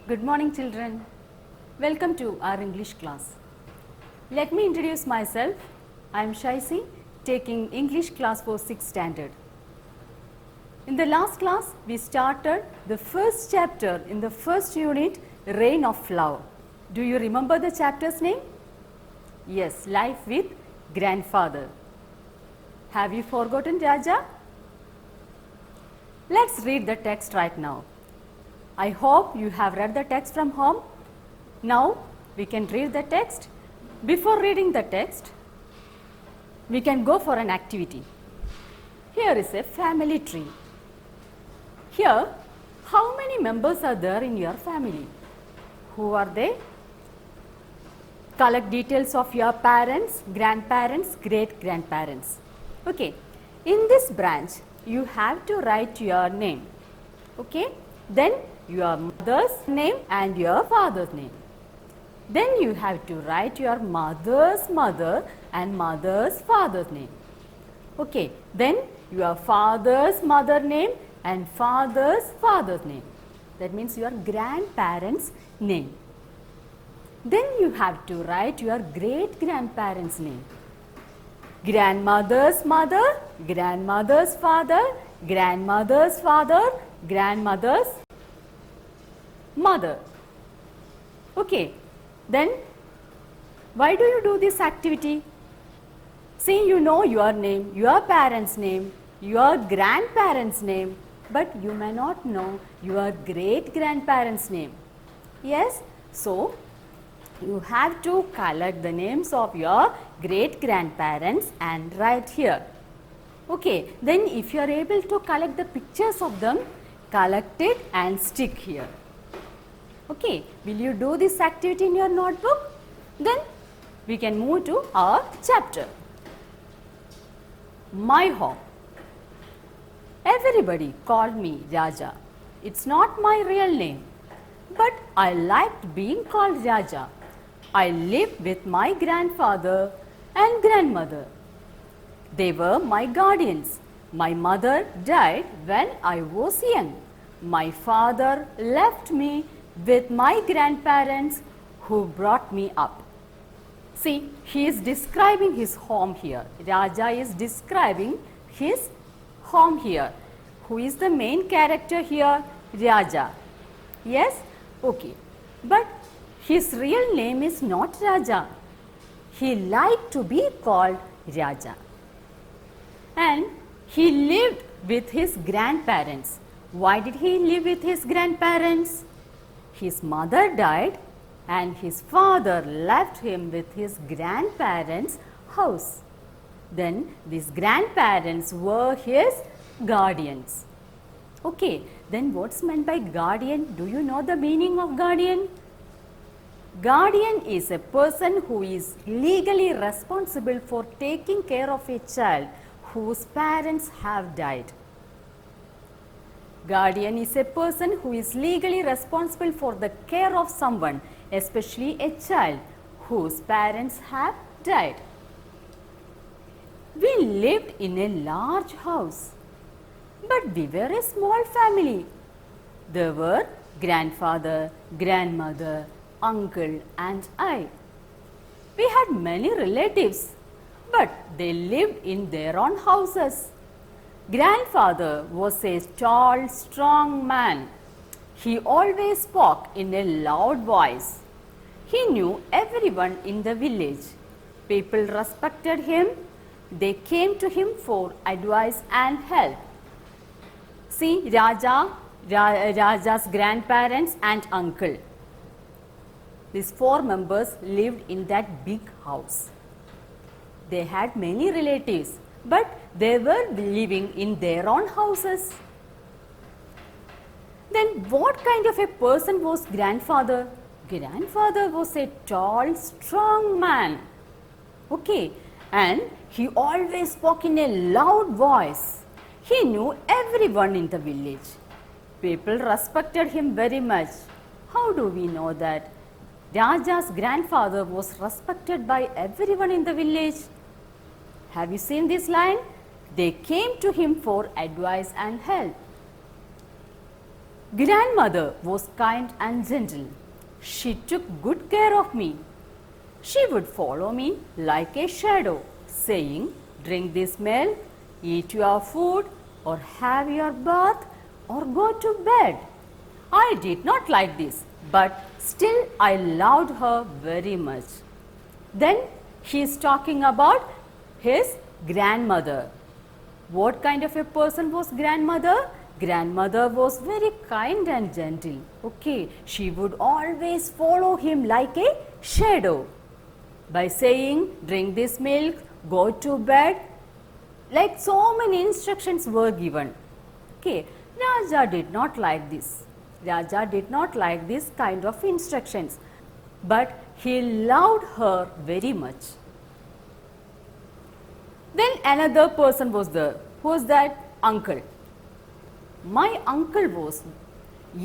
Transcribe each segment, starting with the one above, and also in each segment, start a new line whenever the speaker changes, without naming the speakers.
Good morning children. Welcome to our English class. Let me introduce myself. I am Shaisi, taking English class for 6th standard. In the last class, we started the first chapter in the first unit, Reign of Love. Do you remember the chapter's name? Yes, Life with Grandfather. Have you forgotten Raja? Let's read the text right now. I hope you have read the text from home. Now we can read the text. Before reading the text, we can go for an activity. Here is a family tree. Here, how many members are there in your family? Who are they? Collect details of your parents, grandparents, great-grandparents. Okay, in this branch, you have to write your name. Okay, then your mother's name and your father's name. Then you have to write your mother's mother and mother's father's name. Okay, then your father's mother name and father's father's name. That means your grandparents' name. Then you have to write your great-grandparents' name. Grandmother's mother, grandmother's father, grandmother's father, grandmother's mother. Okay, then why do you do this activity? See, you know your name, your parents' name, your grandparents' name, but you may not know your great-grandparents' name. Yes? So, you have to collect the names of your great-grandparents and write here. Okay, then if you are able to collect the pictures of them, collect it and stick here. Okay, will you do this activity in your notebook? Then we can move to our chapter. My home. Everybody called me Raja. It's not my real name, but I liked being called Raja. I lived with my grandfather and grandmother. They were my guardians. My mother died when I was young. My father left me with my grandparents who brought me up. See, he is describing his home here. Raja is describing his home here. Who is the main character here? Raja. Yes? Okay. But his real name is not Raja. He liked to be called Raja. And he lived with his grandparents. Why did he live with his grandparents? His mother died and his father left him with his grandparents' house. Then these grandparents were his guardians. Okay, then what's meant by guardian? Do you know the meaning of guardian? Guardian is a person who is legally responsible for taking care of a child whose parents have died. Guardian is a person who is legally responsible for the care of someone, especially a child whose parents have died. We lived in a large house, but we were a small family. There were grandfather, grandmother, uncle and I. We had many relatives, but they lived in their own houses. Grandfather was a tall, strong man. He always spoke in a loud voice. He knew everyone in the village. People respected him. They came to him for advice and help. See, Raja's grandparents and uncle. These 4 members lived in that big house. They had many relatives, but they were living in their own houses. Then what kind of a person was grandfather? Grandfather was a tall, strong man. Okay, and he always spoke in a loud voice. He knew everyone in the village. People respected him very much. How do we know that? Raja's grandfather was respected by everyone in the village. Have you seen this line? They came to him for advice and help. Grandmother was kind and gentle. She took good care of me. She would follow me like a shadow, saying, "Drink this milk, eat your food, or have your bath, or go to bed." I did not like this, but still I loved her very much. Then he is talking about his grandmother. What kind of a person was grandmother? Grandmother was very kind and gentle. Okay, she would always follow him like a shadow by saying, "Drink this milk, go to bed." Like so many instructions were given. Okay, Raja did not like this. Raja did not like this kind of instructions, but he loved her very much. Then another person was there. Who was that? Uncle. My uncle was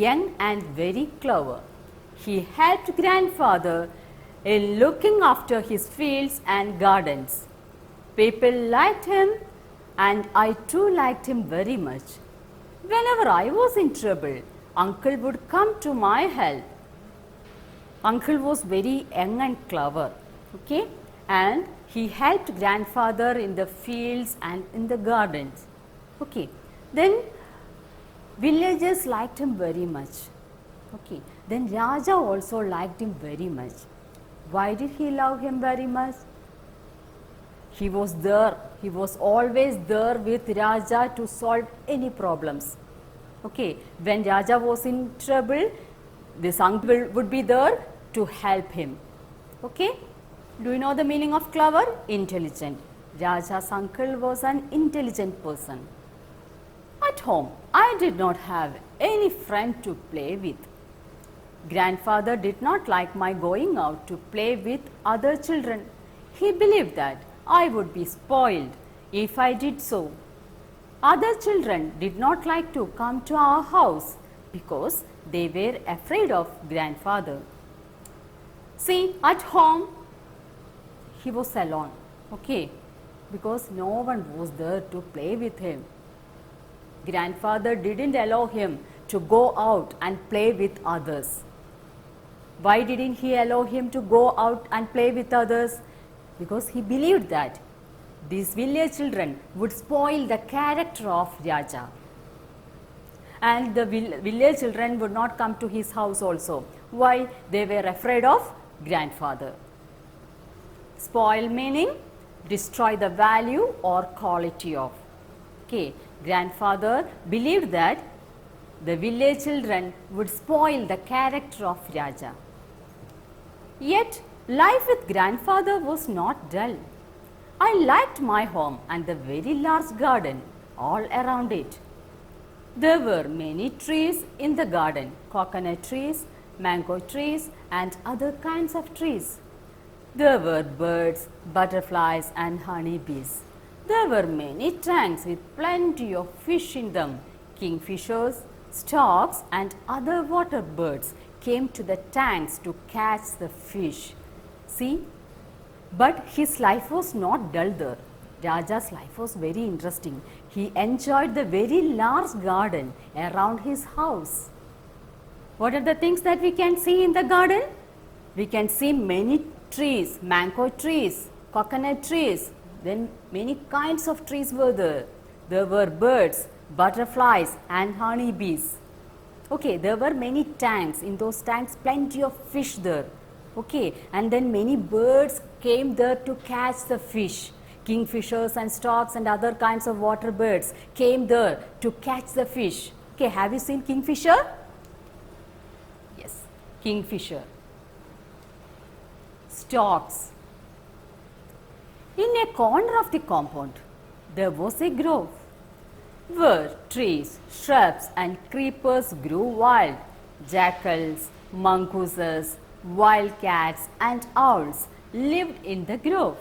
young and very clever. He helped grandfather in looking after his fields and gardens. People liked him, and I too liked him very much. Whenever I was in trouble, uncle would come to my help. Uncle was very young and clever, okay, and he helped grandfather in the fields and in the gardens. Okay, then villagers liked him very much. Okay, then Raja also liked him very much. Why did he love him very much? He was there. He was always there with Raja to solve any problems. Okay, when Raja was in trouble, this uncle would be there to help him. Okay, do you know the meaning of clever? Intelligent. Raja's uncle was an intelligent person. At home, I did not have any friend to play with. Grandfather did not like my going out to play with other children. He believed that I would be spoiled if I did so. Other children did not like to come to our house because they were afraid of grandfather. See, at home, he was alone, okay, because no one was there to play with him. Grandfather didn't allow him to go out and play with others. Why didn't he allow him to go out and play with others? Because he believed that these village children would spoil the character of Raja. And the village children would not come to his house also. Why? They were afraid of grandfather. Spoil meaning destroy the value or quality of. Okay, grandfather believed that the village children would spoil the character of Raja. Yet life with grandfather was not dull. I liked my home and the very large garden all around it. There were many trees in the garden, coconut trees, mango trees and other kinds of trees. There were birds, butterflies and honeybees. There were many tanks with plenty of fish in them. Kingfishers, storks and other water birds came to the tanks to catch the fish. See, but his life was not dull there. Raja's life was very interesting. He enjoyed the very large garden around his house. What are the things that we can see in the garden? We can see many trees, mango trees, coconut trees, then many kinds of trees were there. There were birds, butterflies and honeybees. Okay, there were many tanks. In those tanks, plenty of fish there. Okay, and then many birds came there to catch the fish. Kingfishers and storks and other kinds of water birds came there to catch the fish. Okay, have you seen kingfisher? Yes, kingfisher. Storks. In a corner of the compound, there was a grove where trees, shrubs and creepers grew wild. Jackals, mongooses, wildcats and owls lived in the grove.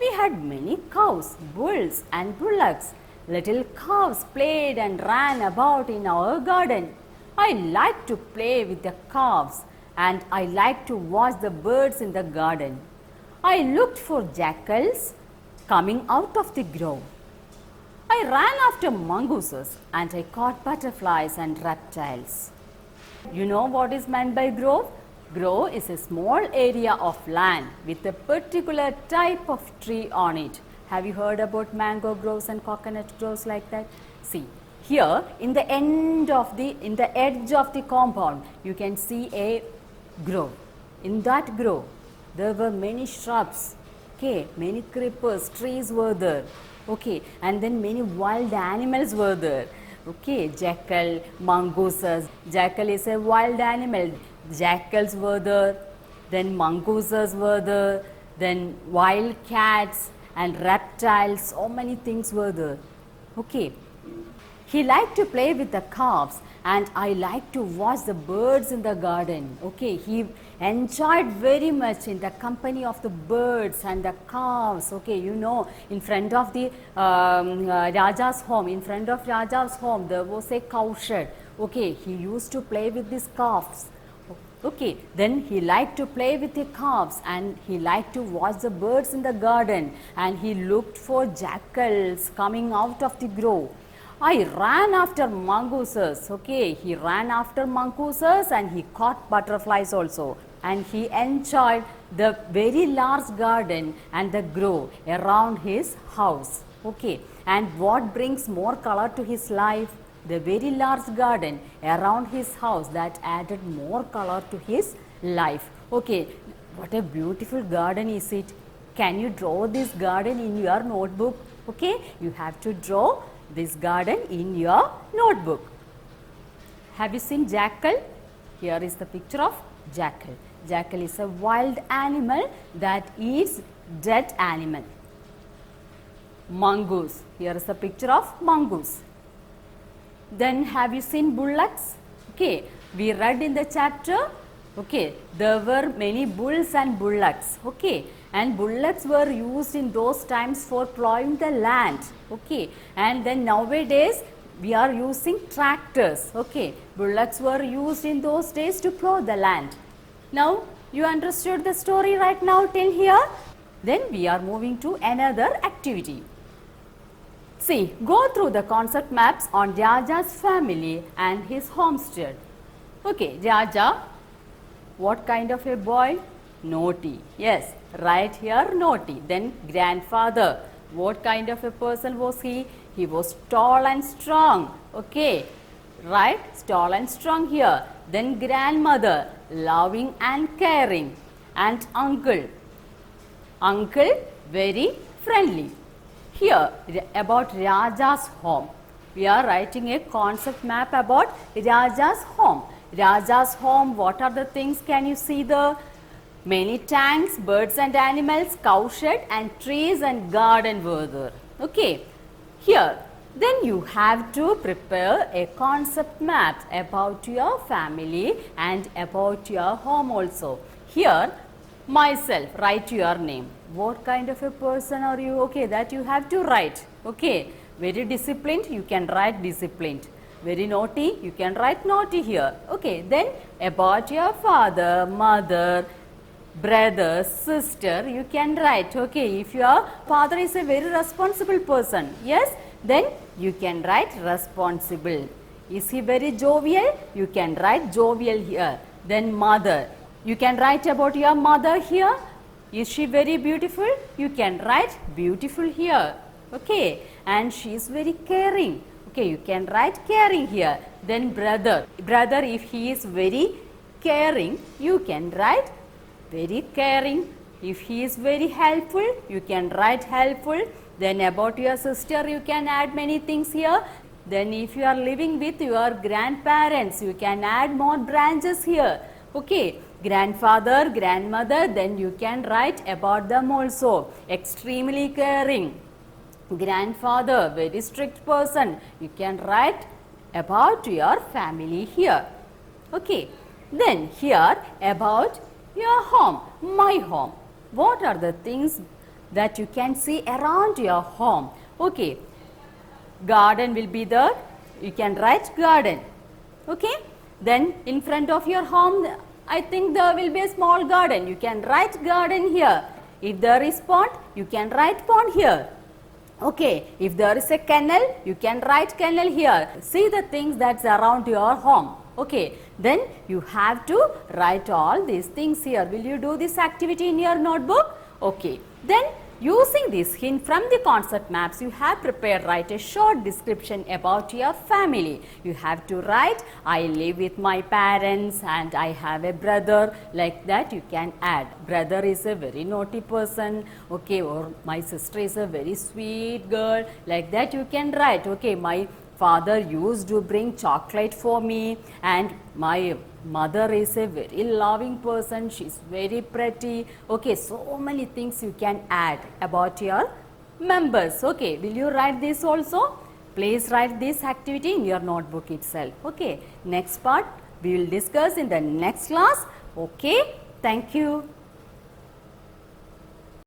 We had many cows, bulls and bullocks. Little calves played and ran about in our garden. I liked to play with the calves and I liked to watch the birds in the garden. I looked for jackals coming out of the grove. I ran after mongooses and I caught butterflies and reptiles. You know what is meant by grove? Grove is a small area of land with a particular type of tree on it. Have you heard about mango groves and coconut groves like that? See, here in the edge of the compound, you can see a grove. In that grove, there were many shrubs, okay, many creepers, trees were there, okay, and then many wild animals were there, okay, jackal, mongooses. Jackal is a wild animal. Jackals were there, then mongooses were there, then wild cats and reptiles, so many things were there, okay. He liked to play with the calves and I liked to watch the birds in the garden. Okay, he enjoyed very much in the company of the birds and the calves. Okay, you know, in front of the Raja's home, there was a cowshed. Okay, he used to play with these calves. Okay, then he liked to play with the calves and he liked to watch the birds in the garden and he looked for jackals coming out of the grove. I ran after mongooses, okay, he ran after mongooses and he caught butterflies also and he enjoyed the very large garden and the grove around his house, okay. And what brings more color to his life? The very large garden around his house that added more color to his life, okay. What a beautiful garden is it. Can you draw this garden in your notebook? Okay, you have to draw this garden in your notebook. Have you seen jackal? Here is the picture of jackal. Jackal is a wild animal that eats dead animal. Mongoose. Here is the picture of mongoose. Then have you seen bullocks? Okay, we read in the chapter, okay, there were many bulls and bullocks, okay, and bullocks were used in those times for plowing the land, okay, and then nowadays we are using tractors, okay. Bullocks were used in those days to plow the land. Now you understood the story right now till here? Then we are moving to another activity. See, go through the concept maps on Raja's family and his homestead. Okay, Raja, what kind of a boy? Naughty. Yes, right here, naughty. Then grandfather, what kind of a person was he? He was tall and strong. Okay, right, tall and strong here. Then grandmother, loving and caring. And uncle, very friendly. Here about Raja's home, we are writing a concept map about Raja's home. Raja's home, what are the things can you see there? Many tanks, birds and animals, cowshed and trees and garden were there. Okay, here then you have to prepare a concept map about your family and about your home also. Here myself, write your name. What kind of a person are you? Okay, that you have to write. Okay, very disciplined, you can write disciplined. Very naughty, you can write naughty here. Okay, then about your father, mother, brother, sister, you can write. Okay, if your father is a very responsible person, yes, then you can write responsible. Is he very jovial? You can write jovial here. Then mother, you can write about your mother here. Is she very beautiful? You can write beautiful here. Okay, and she is very caring. Okay, you can write caring here. Then brother, if he is very caring, you can write very caring. If he is very helpful, you can write helpful. Then about your sister, you can add many things here. Then if you are living with your grandparents, you can add more branches here. Okay, grandfather, grandmother, then you can write about them also. Extremely caring. Grandfather, very strict person. You can write about your family here. Okay, then here about your home, my home. What are the things that you can see around your home? Okay, garden will be there. You can write garden. Okay, then in front of your home, I think there will be a small garden. You can write garden here. If there is pond, you can write pond here. Okay, if there is a kennel, you can write kennel here. See the things that's around your home. Okay, then you have to write all these things here. Will you do this activity in your notebook? Okay, then using this hint from the concept maps, you have prepared write a short description about your family. You have to write, I live with my parents and I have a brother. Like that you can add, brother is a very naughty person, okay, or my sister is a very sweet girl. Like that you can write, okay, my father used to bring chocolate for me and my mother is a very loving person, she's very pretty. Okay, so many things you can add about your members. Okay, will you write this also? Please write this activity in your notebook itself. Okay, next part we will discuss in the next class. Okay, thank you.